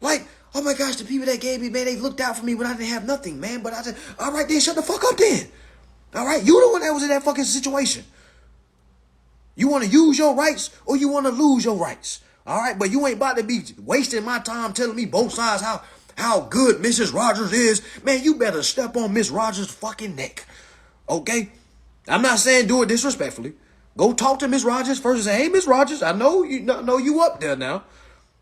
Like, oh my gosh, the people that gave me, man, they looked out for me when I didn't have nothing, man. But I said, all right, then shut the fuck up then. All right, you the one that was in that fucking situation. You want to use your rights or you want to lose your rights. All right, but you ain't about to be wasting my time telling me both sides how good Mrs. Rogers is. Man, you better step on Miss Rogers' fucking neck. Okay? I'm not saying do it disrespectfully. Go talk to Miss Rogers first and say, hey, Miss Rogers, I know you up there now.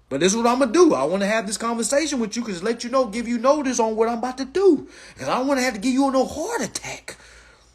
But this is what I'm going to do. I want to have this conversation with you because let you know, give you notice on what I'm about to do. Because I don't want to have to give you no heart attack.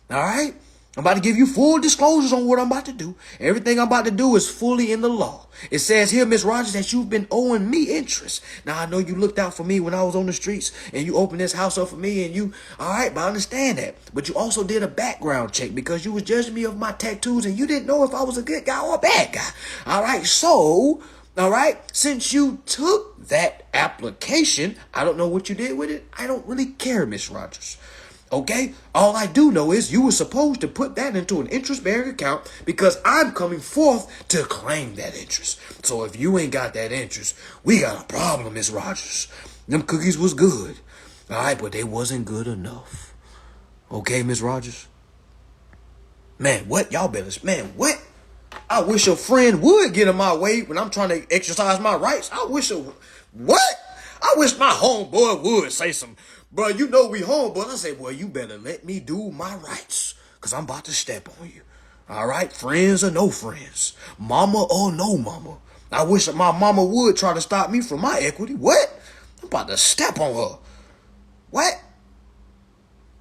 All right? I'm about to give you full disclosures on what I'm about to do. Everything I'm about to do is fully in the law. It says here, Miss Rogers, that you've been owing me interest. Now, I know you looked out for me when I was on the streets and you opened this house up for me and you, all right, but I understand that. But you also did a background check because you was judging me of my tattoos and you didn't know if I was a good guy or a bad guy. All right, so, all right, since you took that application, I don't know what you did with it. I don't really care, Miss Rogers. Okay? All I do know is you were supposed to put that into an interest-bearing account because I'm coming forth to claim that interest. So if you ain't got that interest, we got a problem, Miss Rogers. Them cookies was good. All right, but they wasn't good enough. Okay, Miss Rogers? Man, what? Y'all better, man, what? I wish a friend would get in my way when I'm trying to exercise my rights. I wish what? I wish my homeboy would say some, bro, you know we homeboys. I say, well, you better let me do my rights because I'm about to step on you. All right? Friends or no friends. Mama or no mama. I wish my mama would try to stop me from my equity. What? I'm about to step on her. What?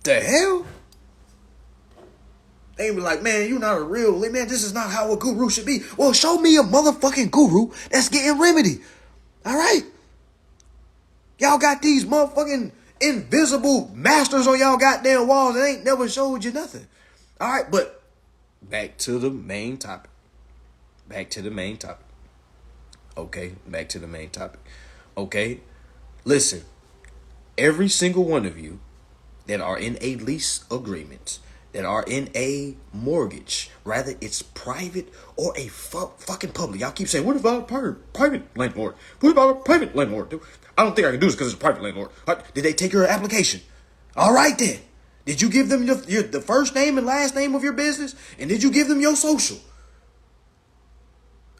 The hell? They be like, man, you're not a real, man, this is not how a guru should be. Well, show me a motherfucking guru that's getting remedy. All right? Y'all got these motherfucking invisible masters on y'all goddamn walls that ain't never showed you nothing. All right, but back to the main topic. Okay, back to the main topic. Okay, listen, every single one of you that are in a lease agreement, that are in a mortgage, rather it's private or a fucking public. Y'all keep saying, what about a private landlord? What about a private landlord? I don't think I can do this because it's a private landlord. Did they take your application? All right then. Did you give them the first name and last name of your business? And did you give them your social?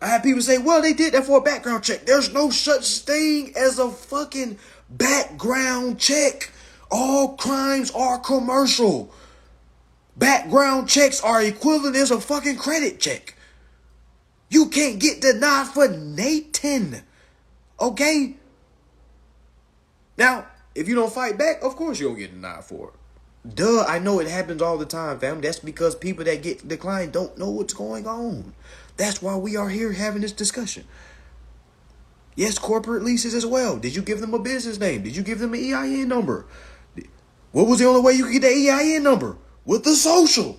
I have people say, well, they did that for a background check. There's no such thing as a fucking background check. All crimes are commercial. Background checks are equivalent as a fucking credit check. You can't get denied for Nathan. Okay? Now, if you don't fight back, of course you don't get denied for it. Duh, I know it happens all the time, fam. That's because people that get declined don't know what's going on. That's why we are here having this discussion. Yes, corporate leases as well. Did you give them a business name? Did you give them an EIN number? What was the only way you could get the EIN number? With the social.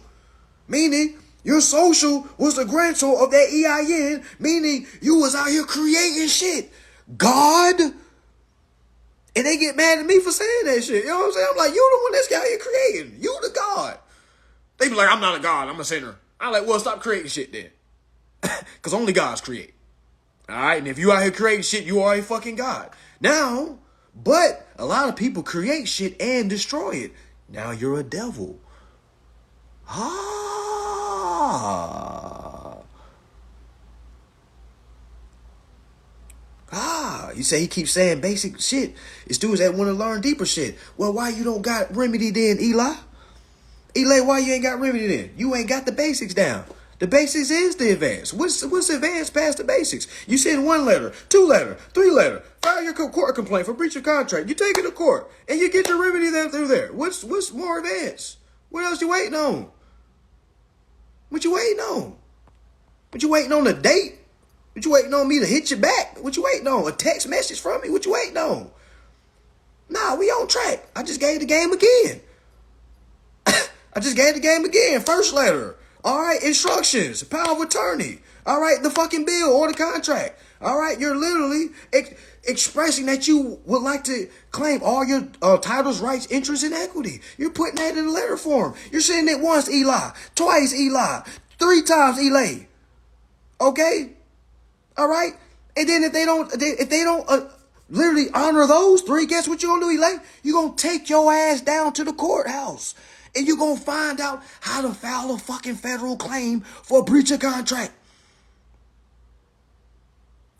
Meaning, your social was the grantor of that EIN, meaning you was out here creating shit. God. And they get mad at me for saying that shit. You know what I'm saying? I'm like, you the one that's out here creating. You the God. They be like, I'm not a God, I'm a sinner. I'm like, well, stop creating shit then. Because only gods create. Alright? And if you out here creating shit, you are a fucking God. Now, but a lot of people create shit and destroy it. Now you're a devil. You say he keeps saying basic shit. It's dudes that want to learn deeper shit. Well, why you don't got remedy then, Eli? Eli, why you ain't got remedy then? You ain't got the basics down. The basics is the advance. What's advanced past the basics? You send 1 letter, 2 letter, 3 letter, file your court complaint for breach of contract. You take it to court and you get your remedy there through there. What's more advanced? What else you waiting on? What you waiting on? What you waiting on, a date? What you waiting on me to hit you back? What you waiting on? A text message from me? What you waiting on? Nah, we on track. I just gave the game again. First letter. All right, instructions, power of attorney. All right, the fucking bill or the contract. All right, you're literally expressing that you would like to claim all your titles, rights, interests, and equity. You're putting that in a letter form. You're saying it once, Eli, twice, Eli, 3 times, Eli. Okay? All right? And then if they don't literally honor those 3, guess what you're going to do, Eli? You're going to take your ass down to the courthouse. And you're going to find out how to file a fucking federal claim for breach of contract.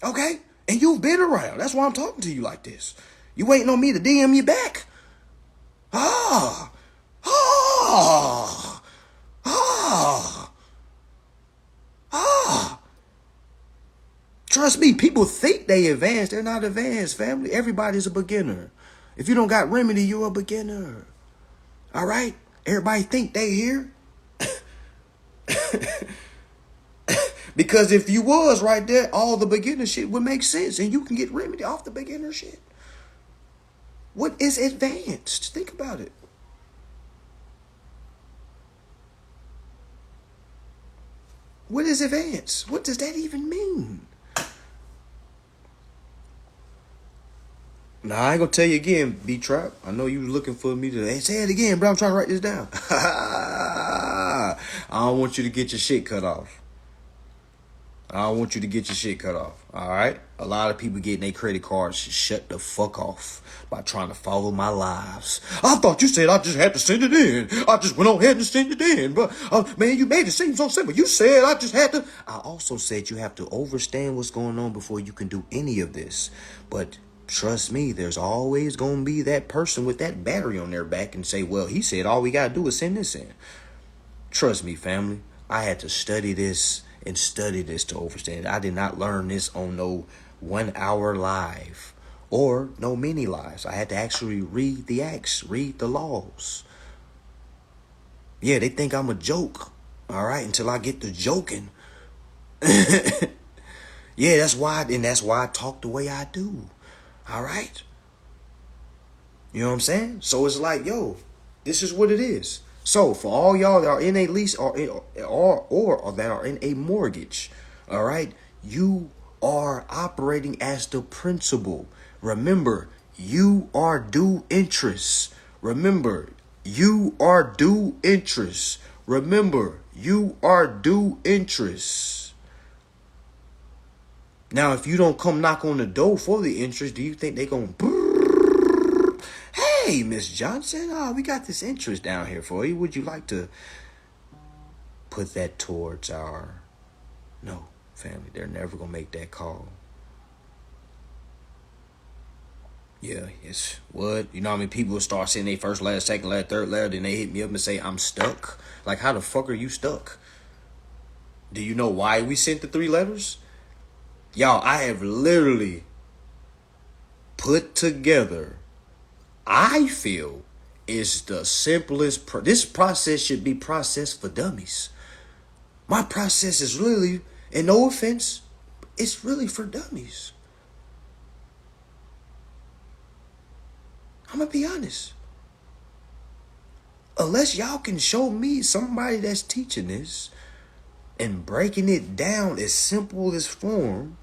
Okay? And you've been around. That's why I'm talking to you like this. You waiting on me to DM you back. Trust me, people think they advanced. They're not advanced, family. Everybody's a beginner. If you don't got remedy, you're a beginner. All right? Everybody think they here. Because if you was right there, all the beginner shit would make sense. And you can get remedy off the beginner shit. What is advanced? Think about it. What is advanced? What does that even mean? Now, I ain't gonna tell you again, B-Trap. I know you was looking for me to say it again, bro. I'm trying to write this down. I don't want you to get your shit cut off. All right? A lot of people getting their credit cards shut the fuck off by trying to follow my lives. I thought you said I just had to send it in. I just went on ahead and sent it in. But, man, you made it seem so simple. You said I just had to. I also said you have to understand what's going on before you can do any of this. But trust me, there's always going to be that person with that battery on their back and say, well, he said all we got to do is send this in. Trust me, family. I had to study this and study this to understand. I did not learn this on no 1 hour live or no mini lives. I had to actually read the acts, read the laws. Yeah, they think I'm a joke. All right, until I get to joking. Yeah, that's why I talk the way I do. All right. You know what I'm saying? So it's like, yo, this is what it is. So for all y'all that are in a lease or that are in a mortgage, all right, you are operating as the principal. Remember, you are due interest. Remember, you are due interest. Remember, you are due interest. Now, if you don't come knock on the door for the interest, do you think they gonna? Hey, Miss Johnson, we got this interest down here for you. Would you like to put that towards our... No, family, they're never going to make that call. Yeah, it's what? You know what I mean? People will start saying they first letter, second letter, third letter, then they hit me up and say, I'm stuck. Like, how the fuck are you stuck? Do you know why we sent the 3 letters? Y'all, I have literally put together... I feel is the simplest. This process should be processed for dummies. My process is really, and no offense, it's really for dummies. I'm going to be honest. Unless y'all can show me somebody that's teaching this and breaking it down as simple as form,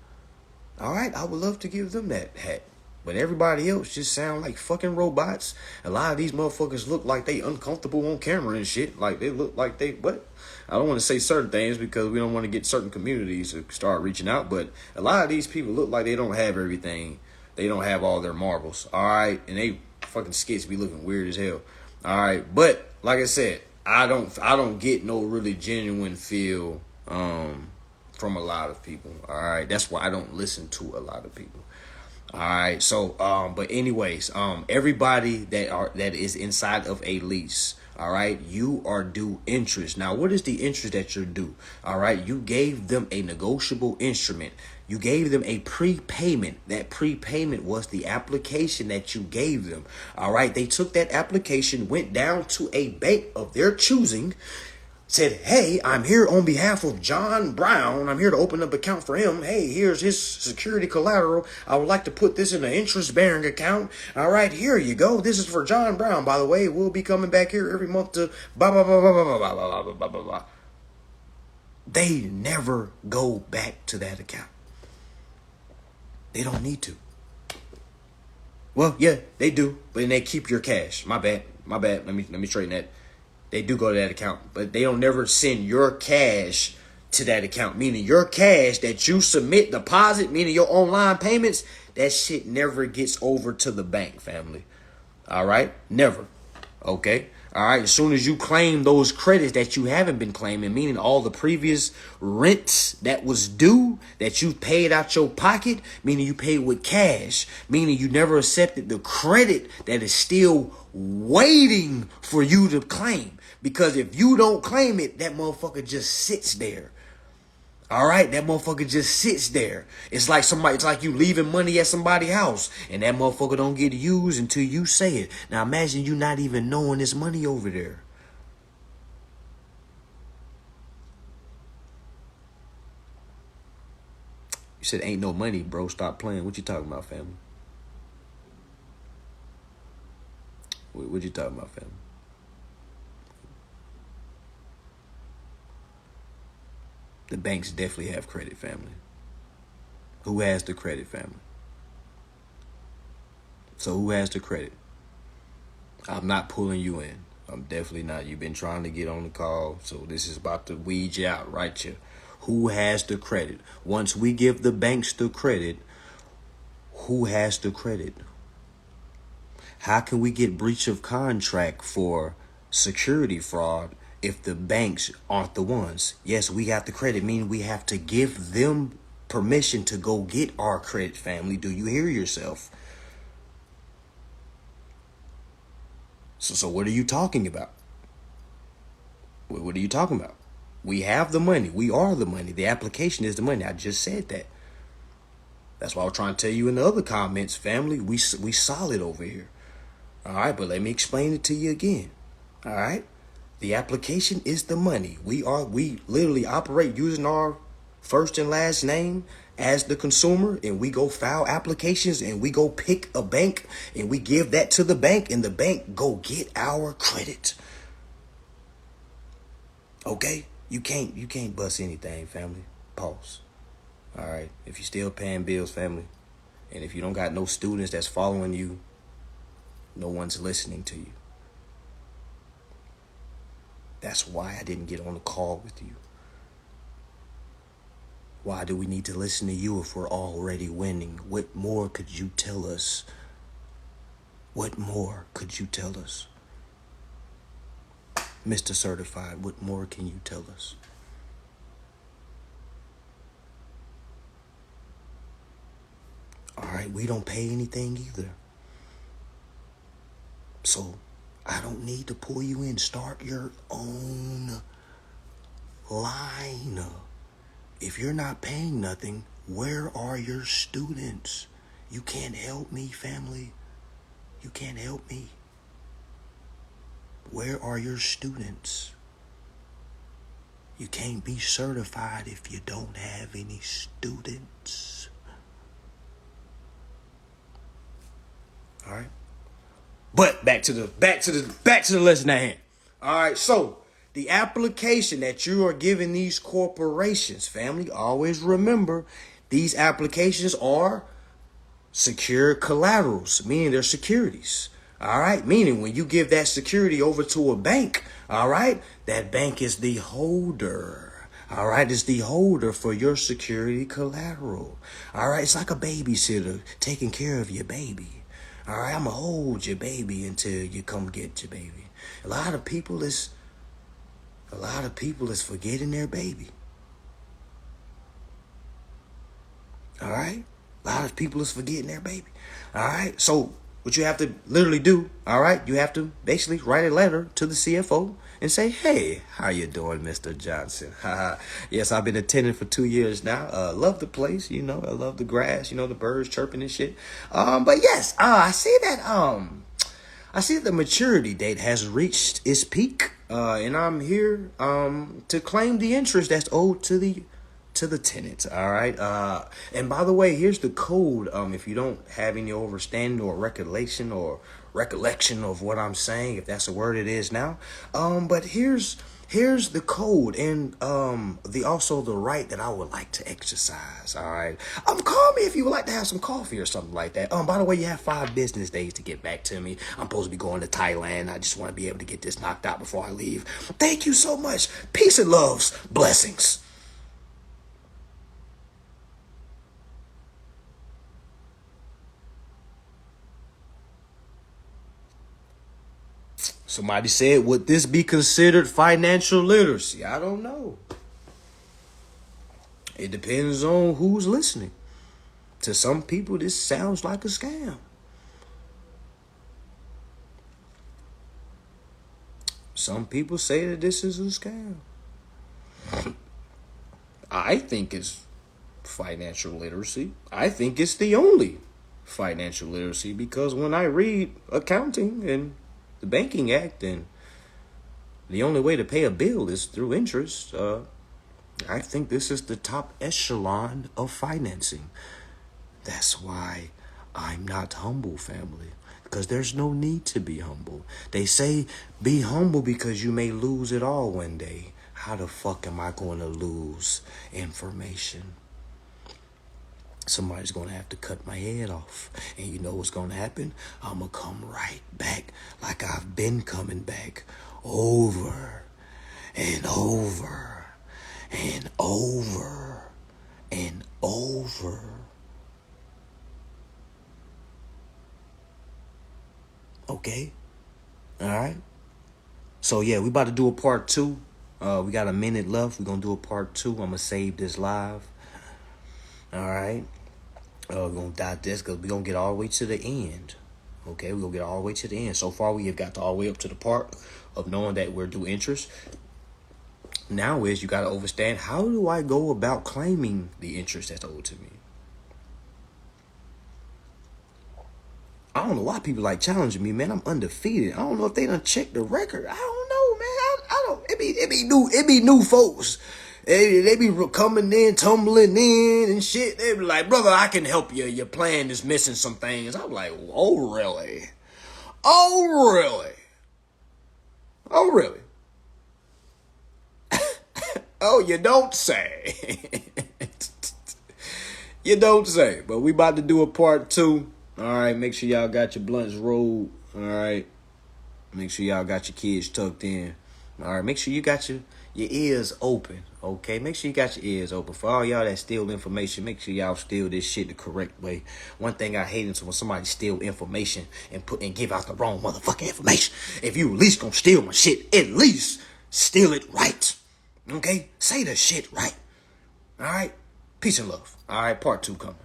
all right, I would love to give them that hat. But everybody else just sound like fucking robots. A lot of these motherfuckers look like they uncomfortable on camera and shit. Like they look like they, what? I don't want to say certain things because we don't want to get certain communities to start reaching out. But a lot of these people look like they don't have everything. They don't have all their marbles. All right. And they fucking skits be looking weird as hell. All right. But like I said, I don't get no really genuine feel from a lot of people. All right. That's why I don't listen to a lot of people. All right. So, but anyways, everybody that is inside of a lease, all right, you are due interest. Now, what is the interest that you're due? All right. You gave them a negotiable instrument. You gave them a prepayment. That prepayment was the application that you gave them. All right. They took that application, went down to a bank of their choosing, said, hey, I'm here on behalf of John Brown. I'm here to open up an account for him. Hey, here's his security collateral. I would like to put this in an interest-bearing account. All right, here you go. This is for John Brown, by the way. We'll be coming back here every month to blah, blah, blah, blah, blah, blah, blah, blah, blah, blah, blah. They never go back to that account. They don't need to. Well, yeah, they do, but then they keep your cash. My bad. Let me straighten that. They do go to that account, but they don't never send your cash to that account. Meaning your cash that you submit deposit, meaning your online payments, that shit never gets over to the bank, family. All right? Never. Okay? All right? As soon as you claim those credits that you haven't been claiming, meaning all the previous rents that was due, that you paid out your pocket, meaning you paid with cash, meaning you never accepted the credit that is still waiting for you to claim. Because if you don't claim it, that motherfucker just sits there. All right, that motherfucker just sits there. It's like you leaving money at somebody's house and that motherfucker don't get used until you say it. Now imagine you not even knowing there's money over there. You said ain't no money, bro. Stop playing. What you talking about, family? What you talking about, family? The banks definitely have credit, family. Who has the credit, family? So who has the credit? I'm not pulling you in. I'm definitely not. You've been trying to get on the call, so this is about to weed you out right here. Who has the credit? Once we give the banks the credit, who has the credit? How can we get breach of contract for security fraud if the banks aren't the ones? Yes, we got the credit, meaning we have to give them permission to go get our credit, family. Do you hear yourself? So what are you talking about? What are you talking about? We have the money. We are the money. The application is the money. I just said that. That's why I was trying to tell you in the other comments, family. We solid over here. All right, but let me explain it to you again. All right? The application is the money. We literally operate using our first and last name as the consumer, and we go file applications and we go pick a bank and we give that to the bank and the bank go get our credit. Okay? You can't bust anything, family. Pause. All right? If you're still paying bills, family, and if you don't got no students that's following you, no one's listening to you. That's why I didn't get on the call with you. Why do we need to listen to you if we're already winning? What more could you tell us? What more could you tell us? Mr. Certified, what more can you tell us? All right, we don't pay anything either. So I don't need to pull you in. Start your own line. If you're not paying nothing, where are your students? You can't help me, family. You can't help me. Where are your students? You can't be certified if you don't have any students. All right? But back to the lesson at hand. All right, so the application that you are giving these corporations, family, always remember these applications are secure collaterals, meaning they're securities. All right, meaning when you give that security over to a bank, all right, that bank is the holder. All right, it's the holder for your security collateral. All right, it's like a babysitter taking care of your baby. All right, I'm gonna hold your baby until you come get your baby. A lot of people is forgetting their baby. All right, a lot of people is forgetting their baby. All right, so what you have to literally do, all right, you have to basically write a letter to the CFO and say, hey, how you doing, Mr. Johnson? Yes, I've been attending for 2 years now. Love the place, I love the grass, the birds chirping and shit. But yes, I see that the maturity date has reached its peak, and I'm here to claim the interest that's owed to the tenants. All right. And by the way, here's the code. If you don't have any overstanding or recollection of what I'm saying, if that's a word it is now. But here's the code and the right that I would like to exercise. All right. Call me if you would like to have some coffee or something like that. By the way, you have 5 business days to get back to me. I'm supposed to be going to Thailand. I just want to be able to get this knocked out before I leave. Thank you so much. Peace and loves. Blessings. Somebody said, would this be considered financial literacy? I don't know. It depends on who's listening. To some people, this sounds like a scam. Some people say that this is a scam. I think it's financial literacy. I think it's the only financial literacy because when I read accounting and the Banking Act, and the only way to pay a bill is through interest. I think this is the top echelon of financing. That's why I'm not humble, family, because there's no need to be humble. They say be humble because you may lose it all one day. How the fuck am I going to lose information? Somebody's going to have to cut my head off. And you know what's going to happen? I'm going to come right back like I've been coming back over and over and over and over. Okay? All right? So, yeah, we about to do a part 2. We got a minute left. We're going to do a part 2. I'm going to save this live. All right? We're going to dot this because we're going to get all the way to the end. Okay, we're going to get all the way to the end. So far, we have got all the way up to the part of knowing that we're due interest. Now is you got to understand, how do I go about claiming the interest that's owed to me? I don't know why people like challenging me, man. I'm undefeated. I don't know if they done checked the record. I don't know, man. I don't. It be new folks. They be coming in, tumbling in and shit. They be like, brother, I can help you. Your plan is missing some things. I'm like, oh, really? Oh, really? Oh, really? Oh, you don't say. You don't say. But we about to do a part 2. All right, make sure y'all got your blunts rolled. All right. Make sure y'all got your kids tucked in. All right, make sure you got your ears open, okay? Make sure you got your ears open. For all y'all that steal information, make sure y'all steal this shit the correct way. One thing I hate is when somebody steal information and give out the wrong motherfucking information. If you at least gonna steal my shit, at least steal it right, okay? Say the shit right, all right? Peace and love. All right, part 2 coming.